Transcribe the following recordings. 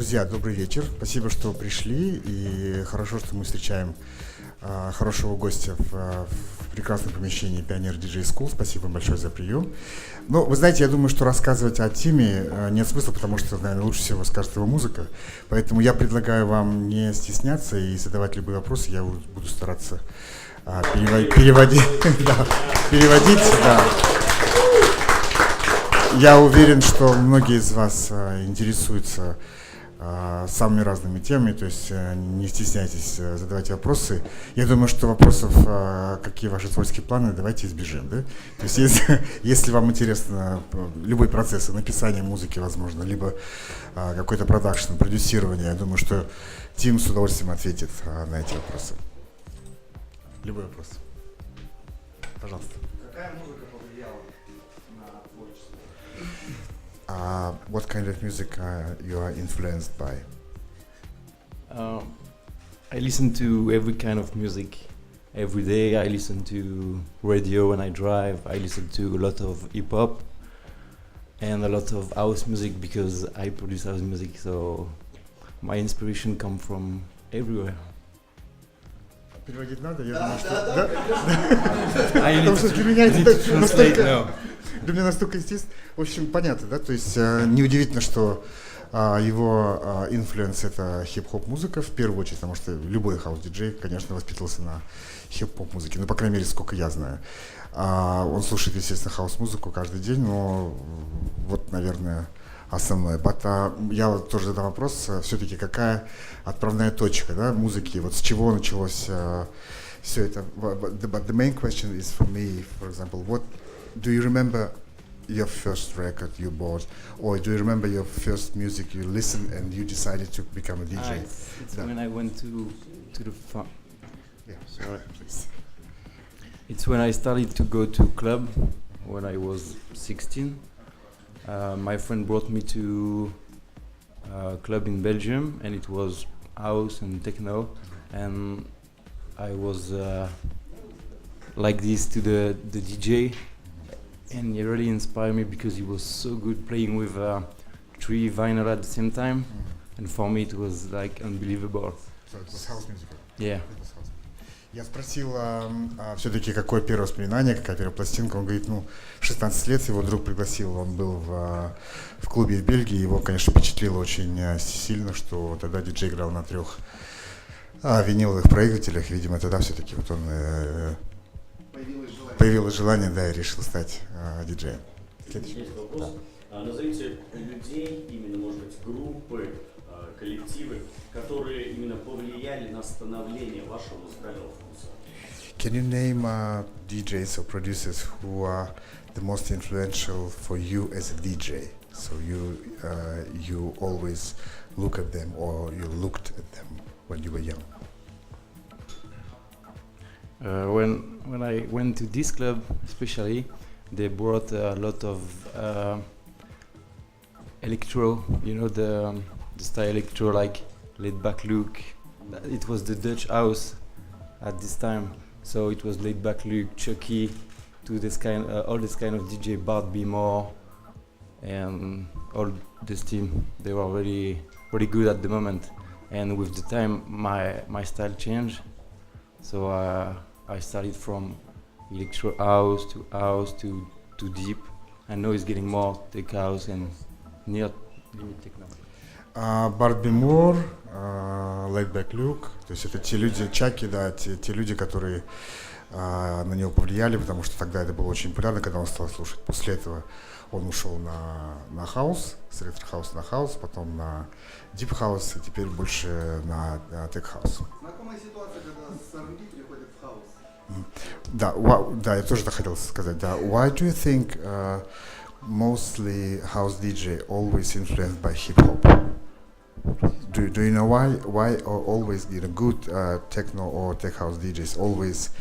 Друзья, добрый вечер. Спасибо, что пришли. И хорошо, что мы встречаем хорошего гостя в прекрасном помещении Pioneer DJ School. Спасибо большое за прием. Но вы знаете, я думаю, что рассказывать о Тиме нет смысла, потому что, наверное, лучше всего скажет его музыка. Поэтому я предлагаю вам не стесняться и задавать любые вопросы. Я буду стараться переводить. Я уверен, что многие из вас интересуются самыми разными темами, то есть не стесняйтесь задавать вопросы. Я думаю, что вопросов, какие ваши творческие планы, давайте избежим, да? То есть если вам интересно любой процесс написания музыки, возможно, либо какой-то продакшн, продюсирование, я думаю, что Тим с удовольствием ответит на эти вопросы. Любой вопрос. Пожалуйста. Какая музыка повлияла на творчество? What kind of music you are influenced by? I listen to every kind of music. Every day I listen to radio when I drive. I listen to a lot of hip-hop and a lot of house music because I produce house music, so my inspiration comes from everywhere. Переводить надо? Я думаю, что... Потому что для меня это настолько естественно. В общем, понятно, да? То есть неудивительно, что его инфлюенс — это хип-хоп музыка в первую очередь, потому что любой хаус-диджей, конечно, воспитывался на хип-хоп музыке, ну, по крайней мере, сколько я знаю. Он слушает, естественно, хаус-музыку каждый день, но вот, наверное, основное. Я тоже задам вопрос, все-таки какая отправная точка, да, музыки, вот с чего началось все это. But the main question is for me, for example, what do you remember your first record you bought, or do you remember your first music you listened and you decided to become a DJ? It's when I went to the Yeah, sorry. please. It's when I started to go to club when I was 16. My friend brought me to a club in Belgium, and it was house and techno, and I was like this to the DJ, and he really inspired me because he was so good playing with 3 vinyl at the same time, and for me it was like unbelievable. So it was house music. Yeah. Я спросил, все-таки, какое первое воспоминание, какая первая пластинка. Он говорит, в 16 лет его друг пригласил, он был в клубе в Бельгии, его, конечно, впечатлило очень сильно, что тогда диджей играл на 3 виниловых проигрывателях. Видимо, тогда все-таки вот он появилось желание, да, и решил стать диджеем. Есть вопрос. Да. Назовите людей, именно, может быть, группы, коллективы, которые именно повлияли на становление вашего музыкального вкуса. Can you name DJs or producers who are the most influential for you as a DJ? So you always look at them, or you looked at them when you were young. When I went to this club, especially, they brought a lot of electro. You know the style electro, like laid back look. It was the Dutch house at this time, so it was laid back look, Chucky, to this kind, all this kind of DJ, Bart Beemore, and all this team. They were really good at the moment, and with the time, my style changed. So I started from electro house to deep, and now it's getting more tech house and near limit techno. Барт Бимор, Laidback Luke, то есть это те люди, Чаки, да, те люди, которые на него повлияли, потому что тогда это было очень популярно, когда он стал слушать. После этого он ушел на хаус, с электро-хауса на хаус, потом на дип хаус, и теперь больше на тек хаус. Знакомая ситуация, когда с R&B переходит в хаус. Да, я тоже это хотел сказать. Да. Why do you think mostly house DJ always influenced by hip hop? Do you know why always good techno or tech house DJs always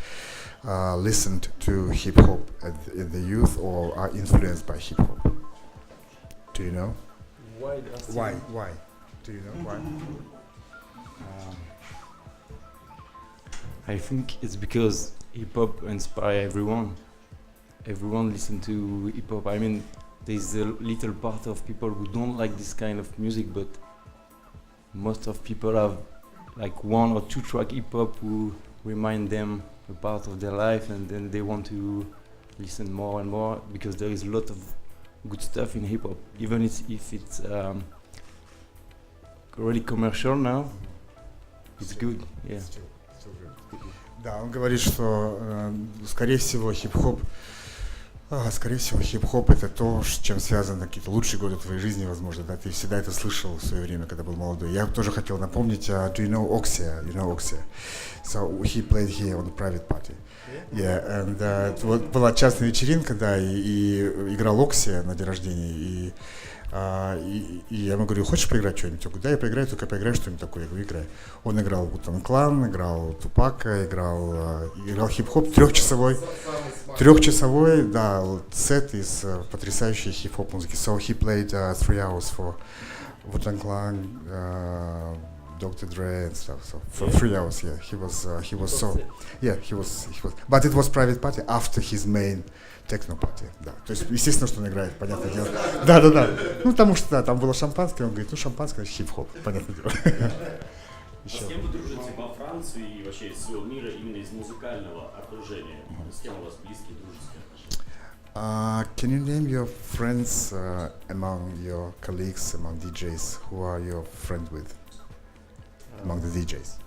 listened to hip hop in the youth or are influenced by hip hop? Do you know? Why? Do you know why? I think it's because hip hop inspires everyone. Everyone listen to hip hop. I mean, there's a little part of people who don't like this kind of music, but most of people have like 1 or 2 track hip hop who remind them a part of their life, and then they want to listen more and more because there is a lot of good stuff in hip hop, even if it's really commercial now. It's good, yeah. Да, он говорит, что скорее всего хип-хоп это то, с чем связаны какие-то лучшие годы твоей жизни, возможно, да, ты всегда это слышал в свое время, когда был молодой. Я тоже хотел напомнить, do you know Oxia? You know Oxia? So he played here on the private party. Yeah, and вот была частная вечеринка, да, и играл Oxia на день рождения, и я ему говорю, хочешь поиграть что-нибудь? Я говорю, да, я поиграю, только поиграю что-нибудь такое. Я говорю, играй. Он играл Wu-Tang Clan, играл Тупака, играл хип-хоп, трехчасовой, да, сет из потрясающей хип-хоп музыки. So he played 3 hours for Wu-Tang Clan, Dr. Dre and stuff. So for 3 hours, yeah, he was so, yeah, he was, but it was private party after his main техно-пати, да. То есть, естественно, что он играет, понятное дело. Да. Ну, потому что, да, там было шампанское, он говорит, ну, шампанское, значит, хип-хоп, понятное дело. С кем вы дружите во Франции и вообще из всего мира именно из музыкального окружения? С кем у вас близкие дружеские отношения? Can you name your friends among your colleagues, among DJs? Who are you friends with among the DJs?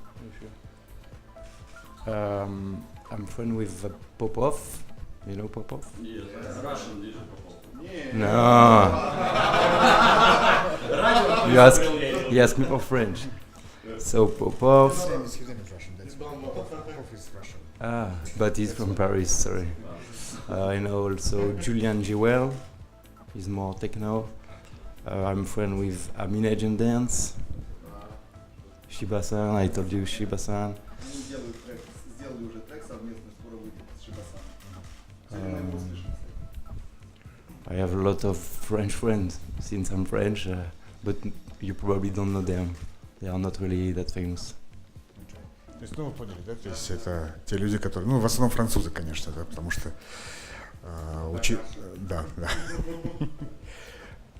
I'm friend with Popov. You know Popov? Yes, Russian DJ Popov. No. You ask me for French. So Popov. His name is Russian. Popov is Russian. But he's from Paris. Sorry. I know also Julian Jewel. He's more techno. I'm friend with Amin Agent Dance. Shiba-san. I told you Shiba-san. Сделали уже трек совместно, скоро выйдет с Шибасаном. I have a lot of French friends since I'm French, but you probably don't know them. They are not really that famous. То есть, ну, вы поняли, да? То есть это те люди, которые, ну, в основном французы, конечно, да, потому что да.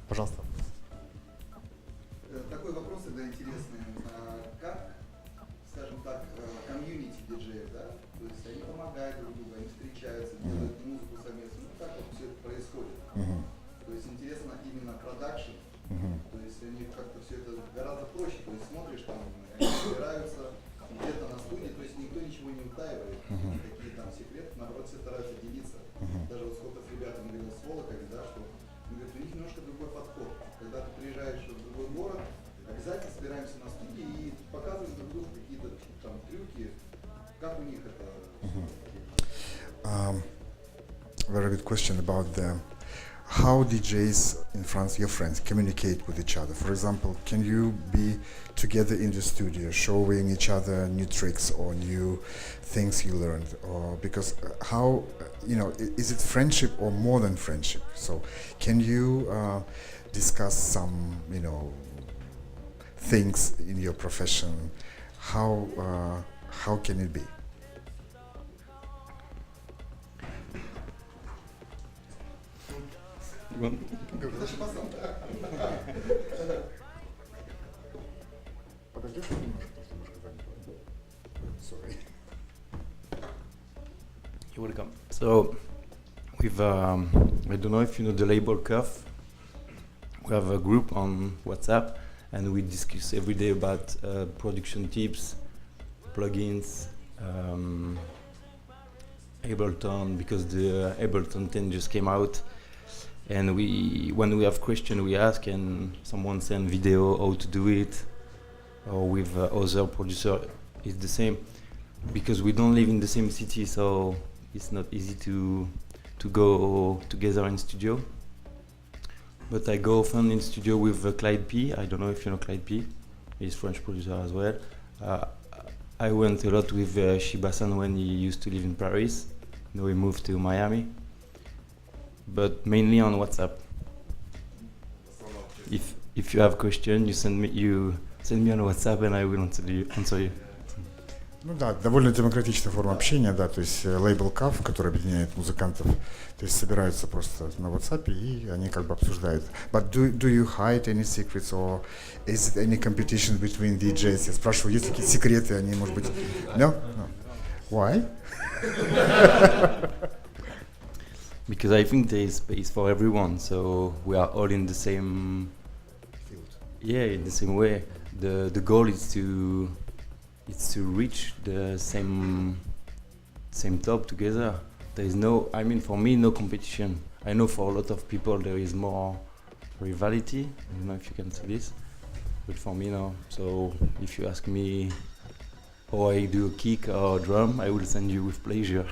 Пожалуйста. Такой вопрос тогда интересный. Как, скажем так, комьюнити диджеев, да? То есть они помогают друг другу, они встречаются, делают музыку совместно. Ну, как вот все это происходит? То есть интересно именно продакшн. То есть они как-то все это гораздо проще. То есть смотришь, там, они собираются где-то на студии, то есть никто ничего не утаивает. Какие там секреты, наоборот, все стараются делиться. Даже вот сколько с ребятами говорил, с Волоками, да, что у них немножко другой подход. Когда ты приезжаешь в другой город, обязательно собираемся на студии и показываем друг другу какие-то там трюки, как у них это. Very good question about how DJs in France, your friends, communicate with each other. For example, can you be together in the studio, showing each other new tricks or new things you learned? Or because how, is it friendship or more than friendship? So, can you discuss some, things in your profession? How can it be? You're welcome. So, with I don't know if you know the label Cuff. We have a group on WhatsApp, and we discuss every day about production tips, plugins, Ableton, because the Ableton 10 just came out. And when we have questions, we ask, and someone send video how to do it, or with other producer, it's the same, because we don't live in the same city, so it's not easy to go together in studio. But I go often in studio with Clyde P. I don't know if you know Clyde P. He's French producer as well. I went a lot with Shiba-san when he used to live in Paris. Now he moved to Miami. But mainly on WhatsApp. If you have question, you send me on WhatsApp and I will answer you. Ну да, довольно демократичная форма общения, да, то есть лейбл CAF, который объединяет музыкантов, то есть собираются просто на WhatsApp и они как бы обсуждают. But do you hide any secrets or is it any competition between DJs? Я спрашиваю, есть ли какие-то секреты, они, может быть, no? No. Why? Because I think there is space for everyone, so we are all in the same Field. yeah, in the same way. The goal is to reach the same top together. There is no, I mean, for me, no competition. I know for a lot of people there is more rivalry. I don't know if you can say this, but for me, no. So if you ask me how I do a kick or drum, I will send you with pleasure.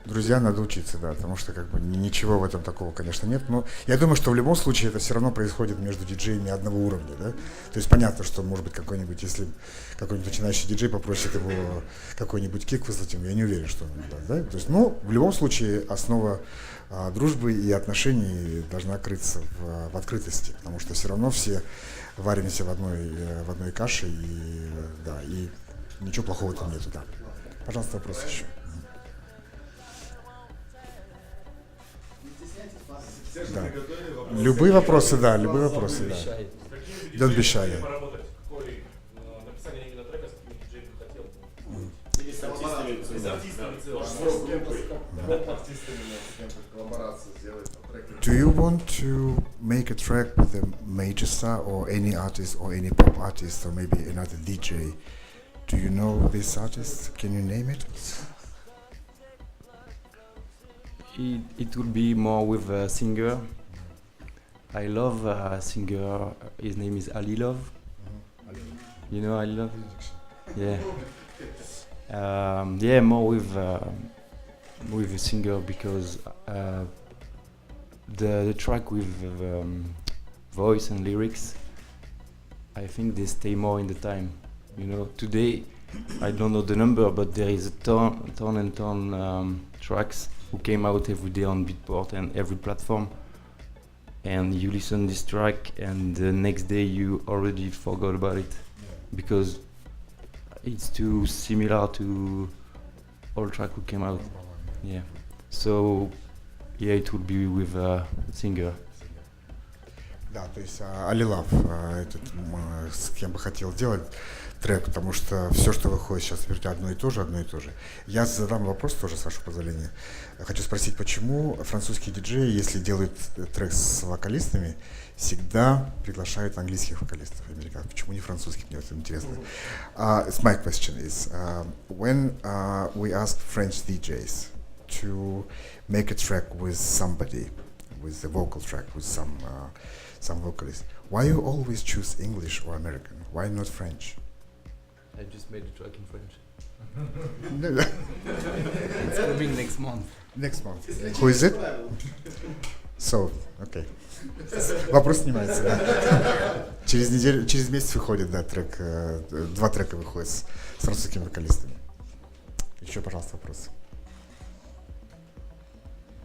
Друзья, надо учиться, да, потому что как бы ничего в этом такого, конечно, нет. Но я думаю, что в любом случае это все равно происходит между диджеями одного уровня, да. То есть понятно, что может быть какой-нибудь, если какой-нибудь начинающий диджей попросит его какой-нибудь кик выслать ему, я не уверен, что он даст, да. То есть, ну, в любом случае основа дружбы и отношений должна крыться в открытости, потому что все равно все варимся в одной каше и да, и ничего плохого там нету, да. Пожалуйста, вопрос еще. Да. Любые вопросы, да, любые вопросы, да. Don't be shy. Поработать, какой написание именно трека, с каким диджеем ты хотел. Или с артистами С артистами в целом. Коллаборацию сделать по треку. Do you want to make a track with a major star or any artist or any pop artist or maybe another DJ? Do you know this artist? Can you name it? It would be more with a singer. I love a singer. His name is Ali Love. You know Ali Love? Yeah. Yeah, more with a singer because the track with voice and lyrics, I think they stay more in the time. You know, today I don't know the number, but there is a ton and ton tracks who came out every day on Beatport and every platform, and you listen this track and the next day you already forgot about it because it's too similar to all track who came out. Yeah, so yeah, it would be with a singer. Да, то есть Ali Love, с кем бы хотел делать трек, потому что все, что выходит сейчас, вернее, одно и то же. Я задам вопрос тоже, с вашего позволения. Хочу спросить, почему французские диджеи, если делают трек с вокалистами, всегда приглашают английских вокалистов, американцев? Почему не французских? Мне это интересно. My question is, when we ask French DJs to make a track with somebody, with a vocal track, with some vocalist, why you always choose English or American? Why not French? I just made a track in French. No. It's coming next month. Next month. Who is it? So, okay. Вопрос снимается, да. Через месяц выходит, да, трек, 2 трека выходят с французскими вокалистами. Еще, пожалуйста, вопрос.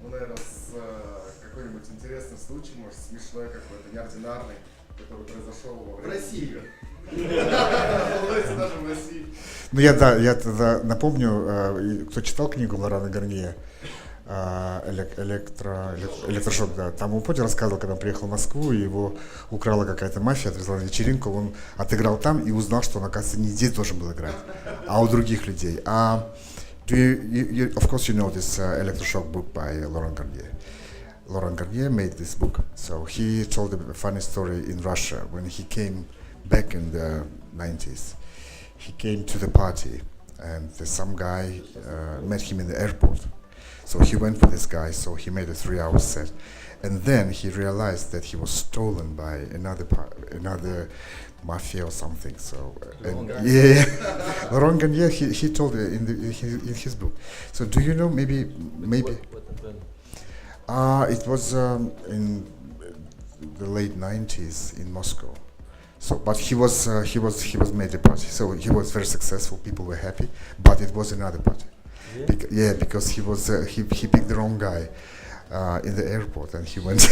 Ну, наверное, какой-нибудь интересный случай, может, смешной какой-то, неординарный, который произошел во время... В России. Даже в России. Ну, я тогда напомню, кто читал книгу Лорана Гарнье «Электрошок», да, там он, помните, рассказывал, когда он приехал в Москву, и его украла какая-то мафия, отвезла на вечеринку, он отыграл там и узнал, что он, оказывается, не здесь должен был играть, а у других людей. Of course, you know this Electroshock book by Laurent Garnier. Laurent Garnier made this book. So he told a funny story in Russia when he came back in the 90s. He came to the party and some guy met him in the airport. So he went with this guy, so he made a 3-hour set. And then he realized that he was stolen by another mafia or something. So yeah, Laurent Garnier, he told it in his book. So do you know maybe What happened? it was in the late 90s in Moscow. So, but he was made a party. So he was very successful. People were happy, but it was another party. Yeah. Because he was he picked the wrong guy in the airport, and he went.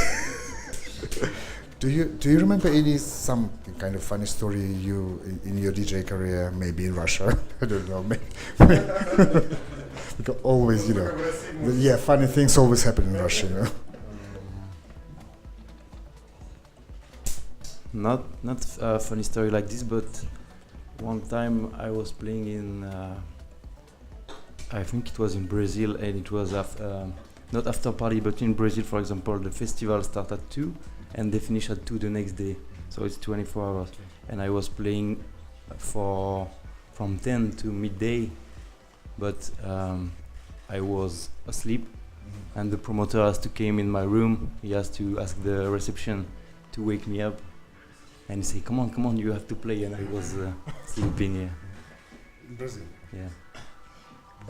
Do you remember some kind of funny story you in your DJ career, maybe in Russia? I don't know. Maybe. Because always, funny things always happen in Russia, Not a funny story like this, but one time I was playing in, I think it was in Brazil, and it was not after party, but in Brazil, for example, the festival started at 2 and they finish at 2 the next day, so it's 24 hours. And I was playing from 10 to midday, but I was asleep, and the promoter has to came in my room. He has to ask the reception to wake me up, and he say, come on, you have to play, and I was sleeping. Yeah. In Brazil? Yeah. В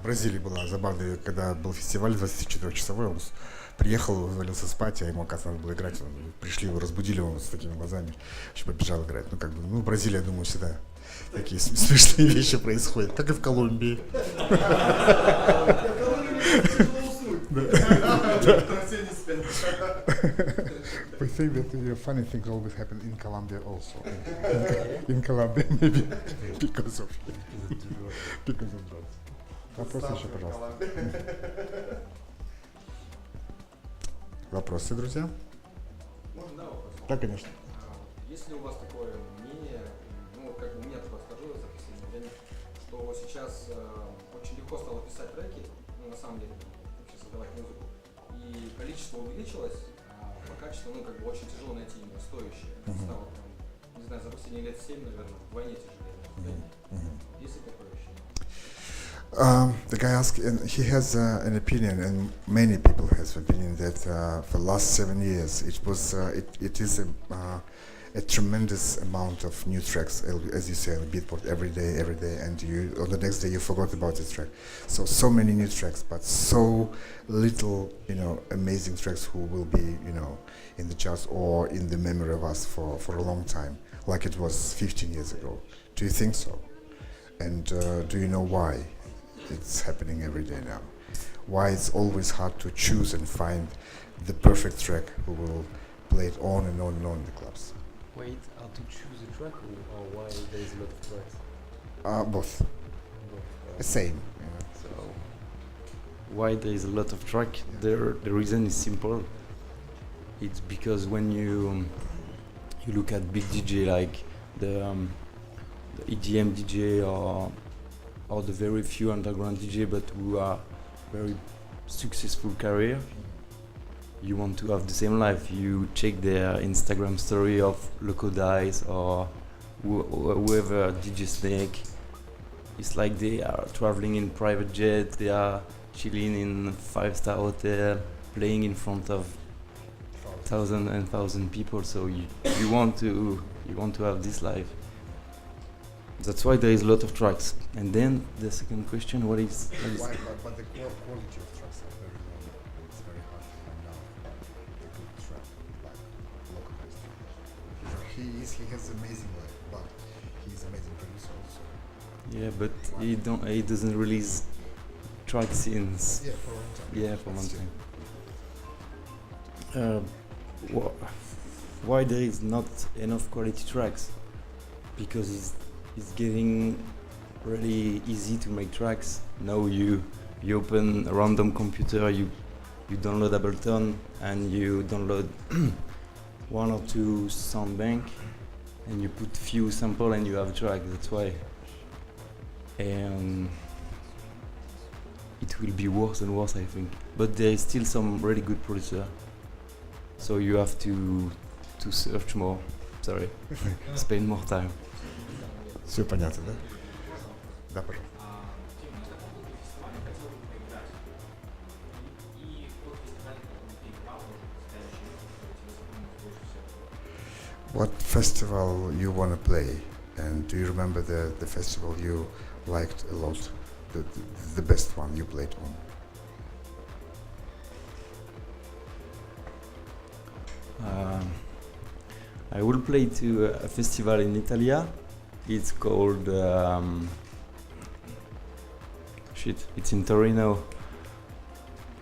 Бразилии была забавная, когда был фестиваль 24-часовой, он приехал, вывалился спать, а ему, оказывается, надо было играть. Пришли, его разбудили, он с такими глазами, еще побежал играть. Бразилия, я думаю, всегда такие смешные вещи происходят, как и в Колумбии. We think that funny things always happen in Colombia also. In Colombia, maybe because of drugs. Вопросы еще, пожалуйста. Вопросы, друзья? Можно, да, вопрос? Да, конечно. Есть ли у вас такое мнение, как у меня такое сложилось за последнее время, что сейчас очень легко стало писать треки, на самом деле, вообще создавать музыку, и количество увеличилось, а по качеству, очень тяжело найти именно стоящее. Стало не знаю, за последние лет 7, наверное, вдвойне тяжелее. Есть ли такое ощущение? The guy asked, and he has an opinion, and many people have an opinion that for the last 7 years it is a tremendous amount of new tracks, as you say, on the beatport every day, and on the next day you forgot about this track. So many new tracks, but so little, amazing tracks who will be, in the charts or in the memory of us for a long time, like it was 15 years ago. Do you think so? And do you know why it's happening every day now? Why it's always hard to choose and find the perfect track who will play it on and on and on in the clubs? Wait, how to choose a track, or why there is a lot of tracks? Both. The same. So, why there is a lot of track? The reason is simple. It's because when you look at big DJ like the EDM DJ or the very few underground DJ, but who are very successful career, you want to have the same life. You check their Instagram story of Loco Dice or whoever, DJ Snake. It's like they are traveling in private jet, they are chilling in 5-star hotel, playing in front of thousands and thousands people. So you want to have this life. That's why there is a lot of tracks. And then the second question, what is Why? But the quality of tracks are very low. It's very hard to find out a good track, like localized. He has amazing life, but he's amazing producer also. Yeah, but he doesn't release tracks since For a long time. Yeah, for a long time. Why there is not enough quality tracks? Because it's getting really easy to make tracks. Now you open a random computer, you download Ableton, and you download 1 or 2 sound bank, and you put few sample and you have a track. That's why. And it will be worse and worse, I think. But there is still some really good producer. So you have to search more. Sorry, spend more time. Все понятно, да? Да, пожалуйста. What festival you want to play, and do you remember the festival you liked a lot, the best one you played on? I will play to a festival in Italy. It's called it's in Torino.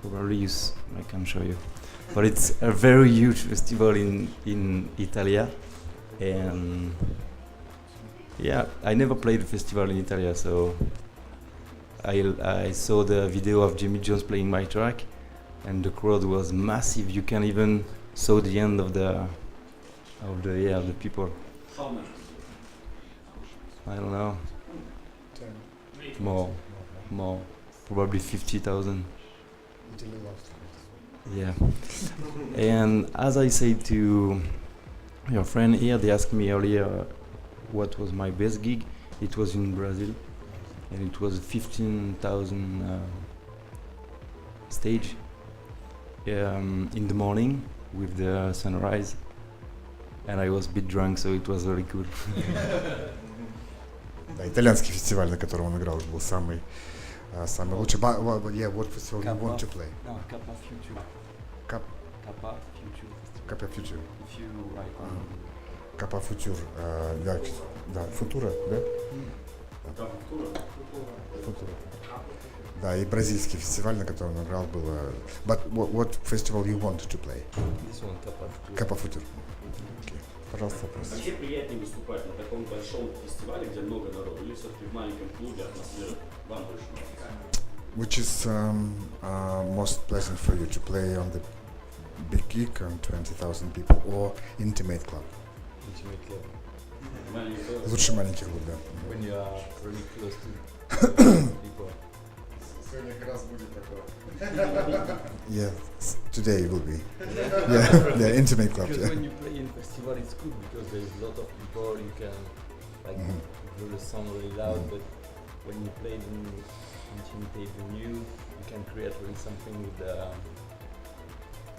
Probably I can show you. but it's a very huge festival in Italia, and yeah, I never played a festival in Italia, so I saw the video of Jimmy Jones playing my track, and the crowd was massive. You can even saw the end of the people. How much? I don't know. More, probably 50,000. Yeah. And as I said to your friend here, they asked me earlier what was my best gig. It was in Brazil, and it was 15,000 stage in the morning with the sunrise, and I was a bit drunk, so it was very cool. Да, итальянский фестиваль, на котором он играл, был самый лучший. What festival you want to play? No, Kappa Future. Kappa Future. Kappa Future. If you write on Kappa Future. Да, Футура, да? Футура. Да, и бразильский фестиваль, на котором он играл, было. But what festival you want to play? this one, Kappa Future. Kappa Future. Okay. Пожалуйста, вопрос. Вообще приятнее выступать на таком большом фестивале, где много народу, или все-таки в маленьком клубе атмосфера вам больше нравится? Which is most pleasant for you, to play on the big gig on 20,000 people or intimate club? Intimate club. Лучше маленький клуб, да. When you are really close to people. Сегодня как раз будет такое. Yeah, today will be. Yeah, intimate club. Because Yeah. when you play in festival, it's good because there's a lot of people. You can like do the sound really loud, but when you play in intimate venue, you can create really something with the.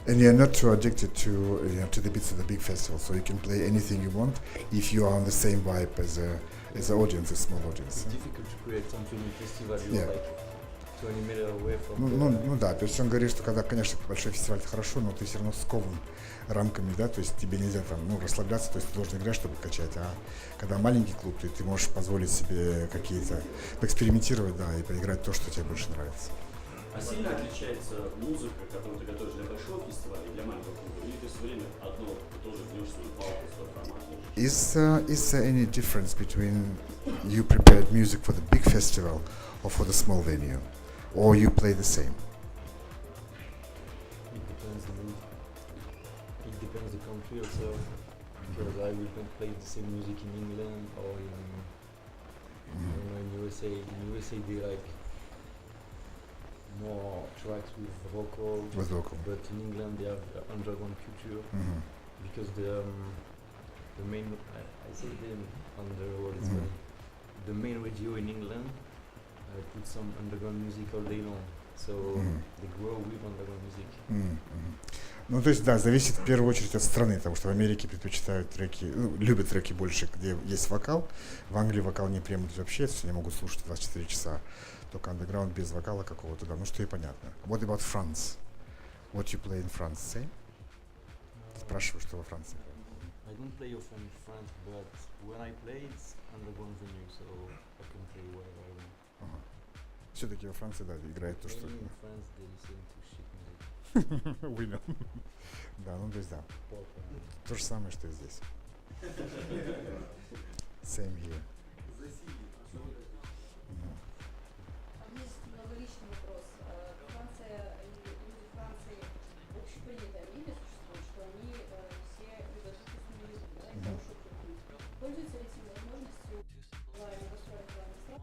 And you're not too addicted to the beats of the big festival, so you can play anything you want if you are on the same vibe as the audience, a small audience. It's difficult to create something in festival. You're Yeah. like 20 meters away from. Ну да, то есть он говорит, что когда, конечно, большой фестиваль это хорошо, но ты все равно скован рамками, да, то есть тебе нельзя там, расслабляться, то есть ты должен играть, чтобы качать, а когда маленький клуб, ты можешь позволить себе какие-то, поэкспериментировать, да, и поиграть то, что тебе больше нравится. А сильно отличается музыка, которую ты готовишь для большого фестиваля и для маленького клуба? Или ты все время одно и то же гнешь свою палку, свой формат? Is there any difference between you prepared music for the big festival or for the small venue? Or you play the same? It depends on the. It depends the country also. Because I will not play the same music in England or in. I don't know, in USA. In USA they like more tracks with vocal. With vocal. But in England they have underground culture because the main I say the underworld is the main radio in England put some underground music all day long, so they grow with underground music. Ну, то есть, да, зависит в первую очередь от страны, потому что в Америке предпочитают треки, любят треки больше, где есть вокал. В Англии вокал не приемлют вообще, все не могут слушать 24 часа. Только андеграунд без вокала какого-то, да, ну что и понятно. What about France? What you play in France, say? Спрашиваю, что во Франции. I don't play often in France, but when I play, it's underground venue, so I can play wherever I want. Все-таки во Франции, да, играет то, что... In France, they listen to shit music. We know. Да, ну то есть, да. Pop and То же самое, что и здесь. Same here. У меня есть немного личный вопрос. Франция и люди Франции общепринятое мнение существует, что они все любят искусственный язык, да, и хорошо культуру. Пользуются ли этим возможностью государственных стран?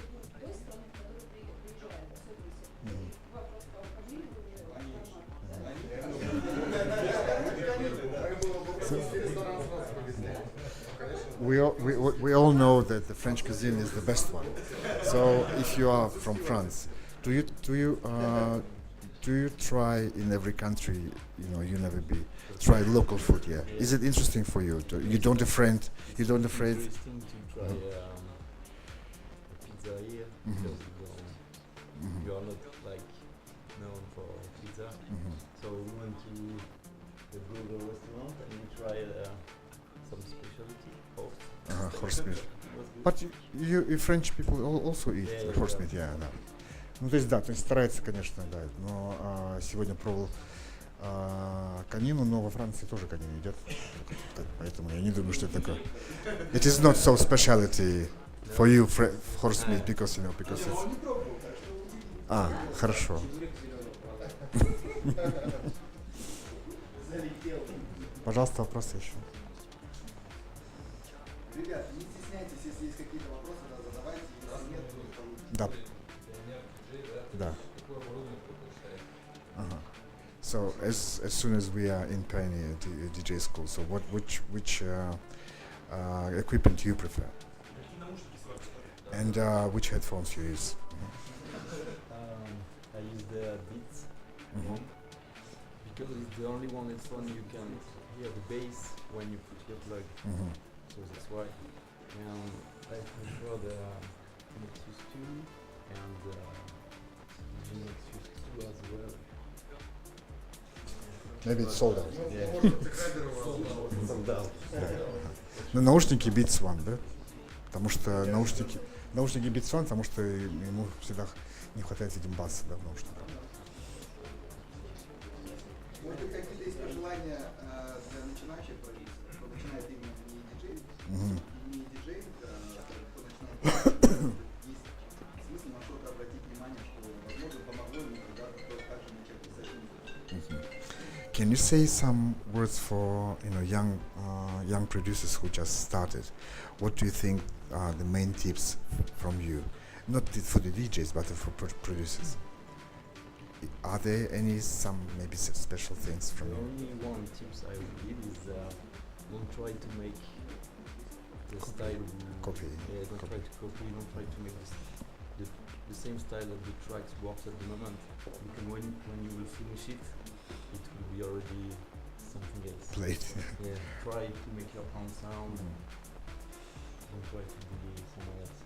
Еду той страны, в которую приезжают, особенно вопрос по фамилии We all know that the French cuisine is the best one. So if you are from France, do you try in every country, you never be try local food? Yeah. Is it interesting for you? You don't afraid? It's interesting to try a pizza here because you are not like known for pizza. So we went to the burger restaurant and we tried some specialty horse. Horse meat. But you French people also eat horse meat, yeah. No. Ну, то есть, да, то есть старается, конечно, да. Но сегодня пробовал конину, но во Франции тоже конину едят. Поэтому я не думаю, что это такое. It is not so specialty for you, horse meat, because, you know, because it's... хорошо. Пожалуйста, вопросы еще. Ребят, не стесняйтесь, если есть какие-то вопросы, задавайте, если нет, то... Да. Да. So as soon as we are in Pioneer DJ School, so which equipment do you prefer? And which headphones you use? I use the Beats because it's the only one that's one you can hear the bass when you put your plug. So that's why. And I prefer the Nexus 2 and the Nexus 2 as well. Maybe it's sold out. Yeah. Sold out. Ну, наушники Beats One, да? Потому что наушники Beats One, потому что ему всегда не хватает, видимо, баса, да, в наушниках. Может быть, какие-то есть пожелания для начинающих продюсеров, кто начинает именно не диджей, кто начинает, есть смысл на что-то обратить внимание, что, возможно, помогло ему когда-то также начать писать музыку. Can you say some words for young producers who just started? What do you think are the main tips from you? Not for the DJs, but for producers. Are there some maybe special things from you? The only one tips I would give is don't try to make the style Copy. Yeah, don't try to copy. Don't try to make the same style of the tracks works at the moment. Because when you will finish it, it will be already something else. Played. Yeah, try to make your own sound. Don't try to be someone else.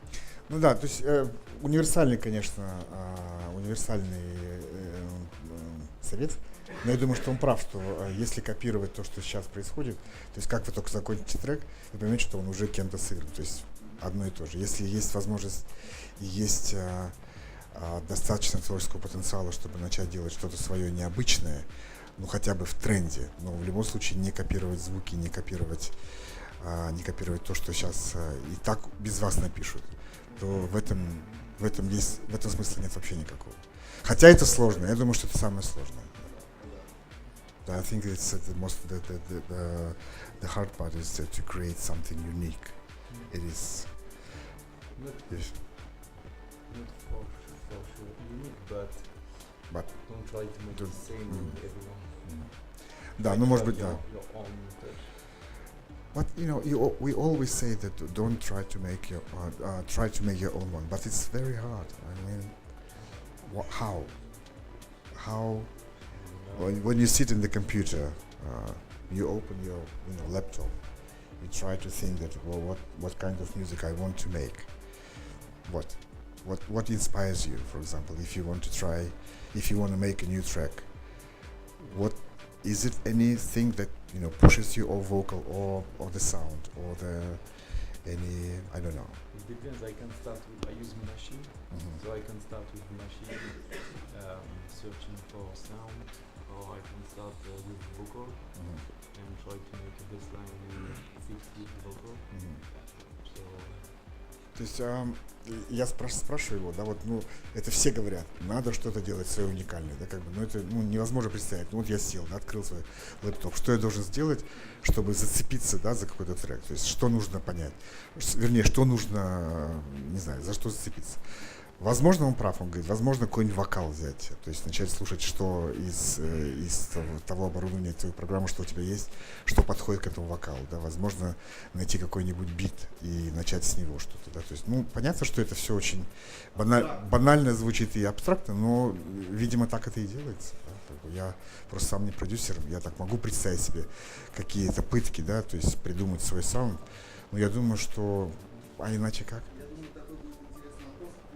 Ну да, то есть универсальный, конечно, совет, но я думаю, что он прав, что если копировать то, что сейчас происходит, то есть как вы только закончите трек, вы поймете, что он уже кем-то сыгран, то есть одно и то же. Если есть возможность и есть достаточно творческого потенциала, чтобы начать делать что-то свое необычное, ну хотя бы в тренде, но в любом случае не копировать звуки, не копировать то, что сейчас и так без вас напишут, то в этом смысла нет вообще никакого. Хотя это сложно, я думаю, что это самое сложное. I think it's the hard part is to create something unique. It is. Not Yes. Not for sure unique, but don't try to make the same with everyone. Да, ну может быть, да. Your own touch. But we always say that don't try to make your own one, but it's very hard. I mean, how? When you sit in the computer, you open your laptop, you try to think that what kind of music I want to make. What inspires you, for example, if you want to make a new track? What is it? Anything that pushes you, or vocal, or the sound, or I don't know. It depends. I use machine, so I can start with machine, searching for sound, or I can start with vocal and try to make a bass line fit with vocal. So. То есть я спрашиваю его, да, это все говорят, надо что-то делать свое уникальное, да, это невозможно представить. Вот я сел, да, открыл свой лэптоп, что я должен сделать, чтобы зацепиться, да, за какой-то трек, то есть что нужно понять, вернее, что нужно, не знаю, за что зацепиться. Возможно, он прав, он говорит, возможно, какой-нибудь вокал взять, то есть начать слушать, что из того оборудования, той программы, что у тебя есть, что подходит к этому вокалу, да, возможно, найти какой-нибудь бит и начать с него что-то, да, то есть, понятно, что это все очень банально звучит и абстрактно, но, видимо, так это и делается, да? Я просто сам не продюсер, я так могу представить себе какие-то пытки, да, то есть придумать свой саунд, но я думаю, что, иначе как?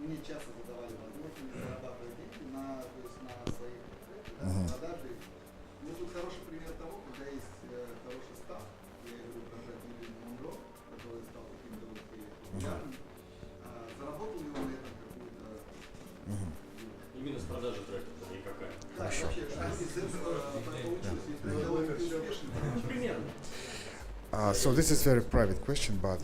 Мне часто задавали вопрос, не зарабатывать деньги на своих продажи. Тут хороший пример того, когда есть хороший став, я говорю про Миллион Монро, который стал каким-то популярным. Заработал ли он на этом какую-то So this is very private question, but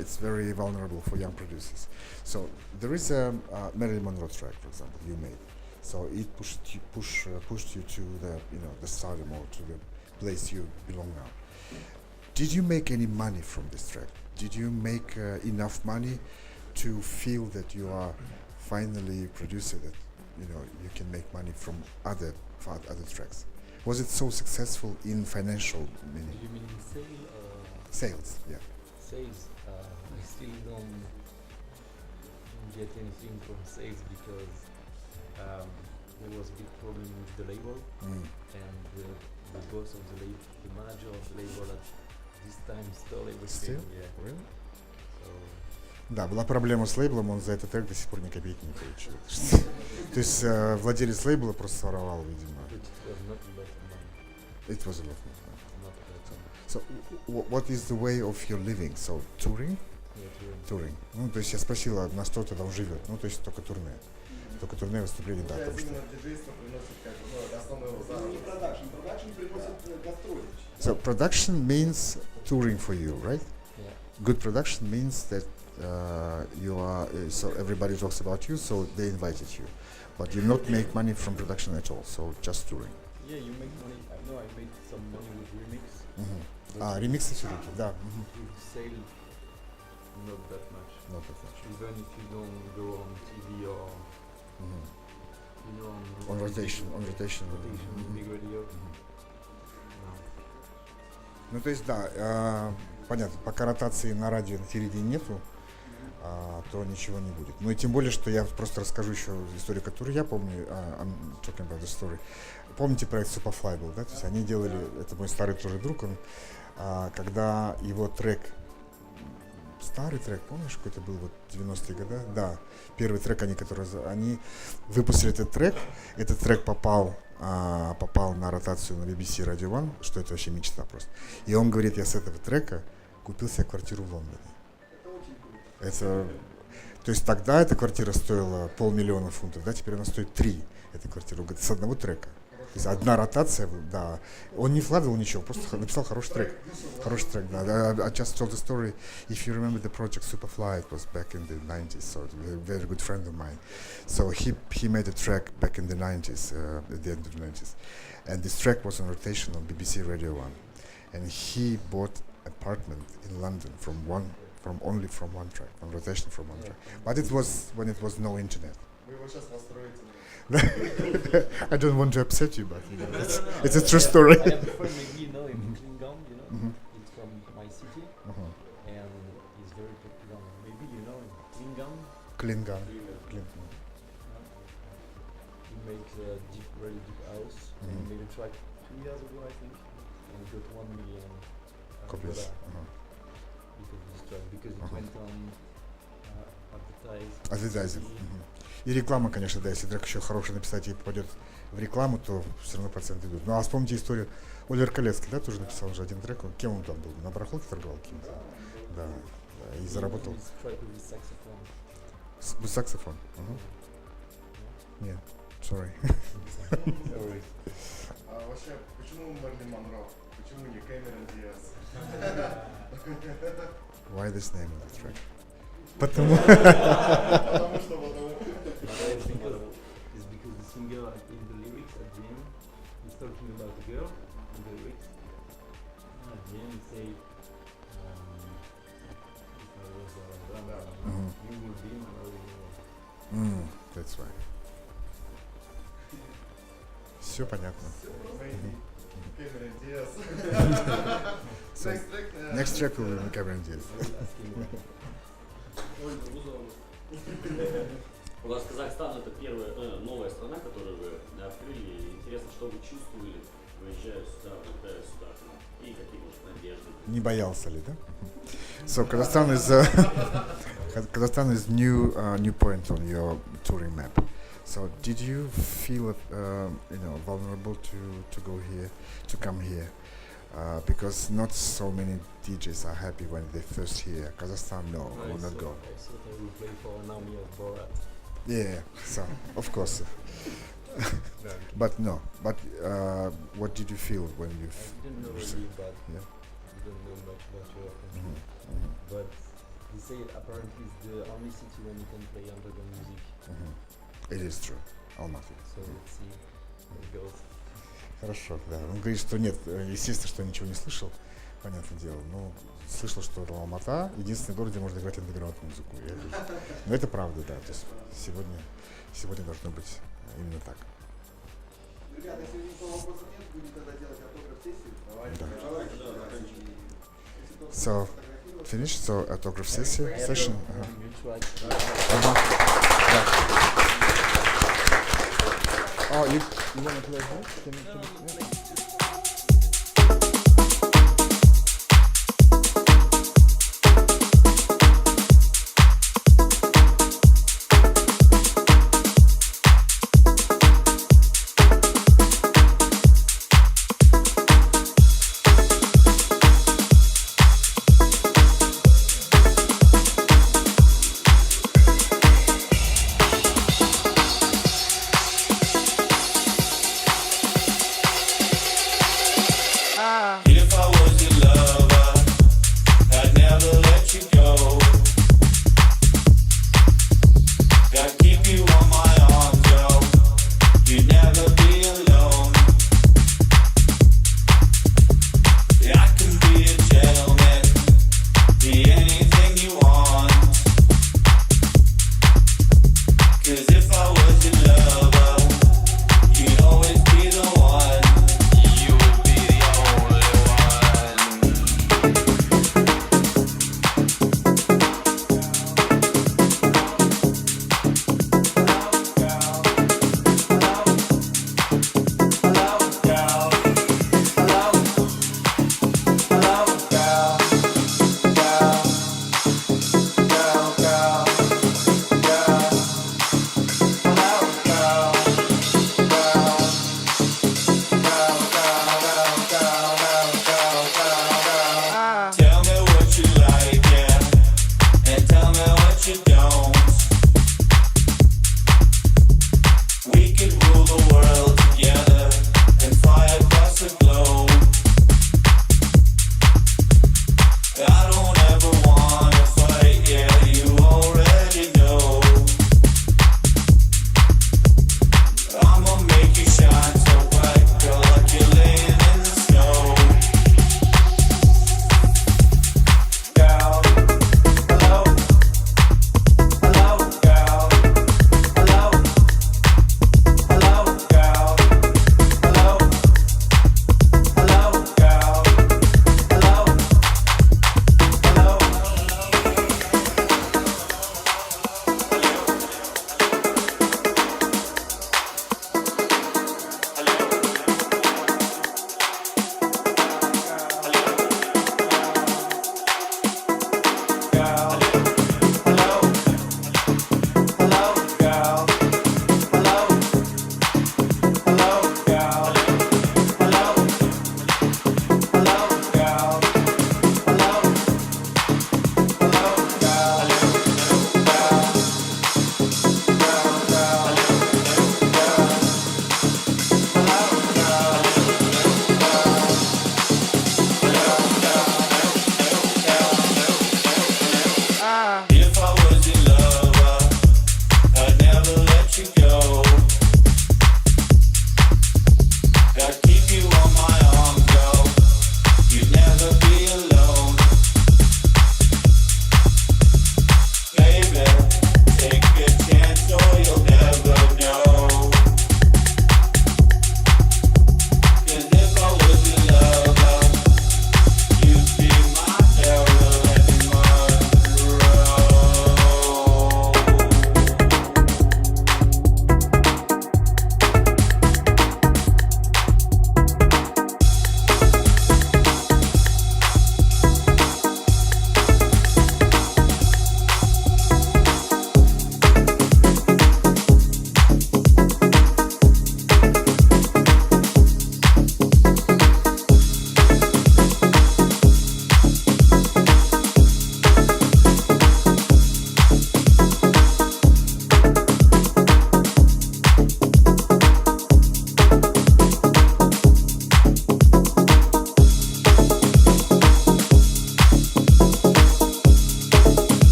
it's very vulnerable for young producers. So there is a Marilyn Monroe track, for example, you made. So it pushed you to the stardom or to the place you belong now. Did you make any money from this track? Did you make enough money to feel that you are finally a producer that you can make money from other tracks? Was it so successful in financial meaning? You mean sale? Sales, yeah. Sales. I still don't get anything from sales because there was a big problem with the label, and the boss of the label, the manager of the label at this time stole everything. Still? Yeah. Really? So Да, была проблема с лейблом, он за этот трек до сих пор ни копейки не получил. То есть владелец лейбла просто своровал, видимо. it was not a lot of money. It was a lot of money. Not a lot of money. So what is the way of your living? So touring? Yeah, Touring. Ну, то есть я спросила, на что тогда он живет? Ну, то есть только турне. Только турне, выступления, да, потому что... Диджейство приносит как бы основной его заработок. Не продакшн. Продакшн приносит гастроли. So production means touring for you, right? Yeah. Good production means that you are, so everybody talks about you, so they invited you. But you not make money from production at all, so just touring. Yeah, you make money. I know I made some money with remix. Ремиксы все-таки, да. With sale, not that much. Not that much. Even if you don't go on TV or On rotation. big radio. No. Ну, то есть, да, понятно, пока ротации на радио на телевидении нету, то ничего не будет. Ну и тем более, что я просто расскажу еще историю, которую я помню, I'm talking about the story. Помните проект Superfly был, да? То есть они делали, это мой старый тоже друг, он, когда его трек, старый трек, помнишь, какой-то был вот 90-е годы? Да, первый трек, они выпустили этот трек попал на ротацию на BBC Radio One, что это вообще мечта просто. И он говорит, я с этого трека купил себе квартиру в Лондоне. Это, то есть тогда эта квартира стоила $500 000 фунтов, да, теперь она стоит 3, эта квартира, говорит, с одного трека. То есть одна ротация, да. Он не вкладывал ничего, просто написал хороший трек. Да. I just told the story. If you remember the project Superfly, it was back in the 90s, so a very good friend of mine. So he made a track back in the 90s, at the end of the 90s. And this track was on rotation on BBC Radio 1. And he bought an apartment in London only from one track, on rotation from one track. But it was when it was no internet. Вы его сейчас расстроите. I don't want to upset you, but it's a true story. I have a friend, maybe you know him, Klingon, He's from my city, and he's very popular. Maybe you know him, Klingon. He makes a very deep house. And he made a track 2 years ago, I think, and he got 1 million Copies. because it went on Advertising. И реклама, конечно, да, если трек еще хороший написать и попадет в рекламу, то все равно проценты идут. Ну а вспомните историю, Оливер Колецкий, да, тоже написал уже один трек, кем он там был, на барахолке торговал кем-то, да, и заработал. Саксофон? Нет, sorry. А вообще, почему Мэрилин Монро? Почему не Кэмерон Диаз? Why this name of the track? Потому что It's because the singer in the lyrics at the end is talking about a girl in the lyrics. At the end he say, if I was you will be my only. That's right. Все понятно. Кэмерон Диаз. So, next track will be Cameron Diaz. У вас Казахстан это первая новая страна, которую вы открыли. Интересно, что вы чувствовали, выезжая сюда, улетая сюда, и какие, может, надежды? Не боялся ли, да? So Kazakhstan is new point on your touring map. So did you feel vulnerable to go here, to come here? Because not so many DJs are happy when they first hear Kazakhstan. No, I will not go. I thought I will play for an army of Borat. Yeah, so of course. But no. But what did you feel when you? I didn't know really, but Yeah. I don't know much about your country. Mm-hmm. But they say apparently it's the only city when you can play underground music. It is true. Almaty. So let's see how it goes. Хорошо, да. Он говорит, что нет, естественно, что я ничего не слышал, понятное дело. Но слышал, что Алмата единственный город, где можно играть андеграунд музыку. Но это правда, да. То есть сегодня должно быть именно так. Ребята, если никакого вопроса нет, будем тогда делать автограф-сессию. So, finish, so autograph session. You try. Oh, you want to play? Can you?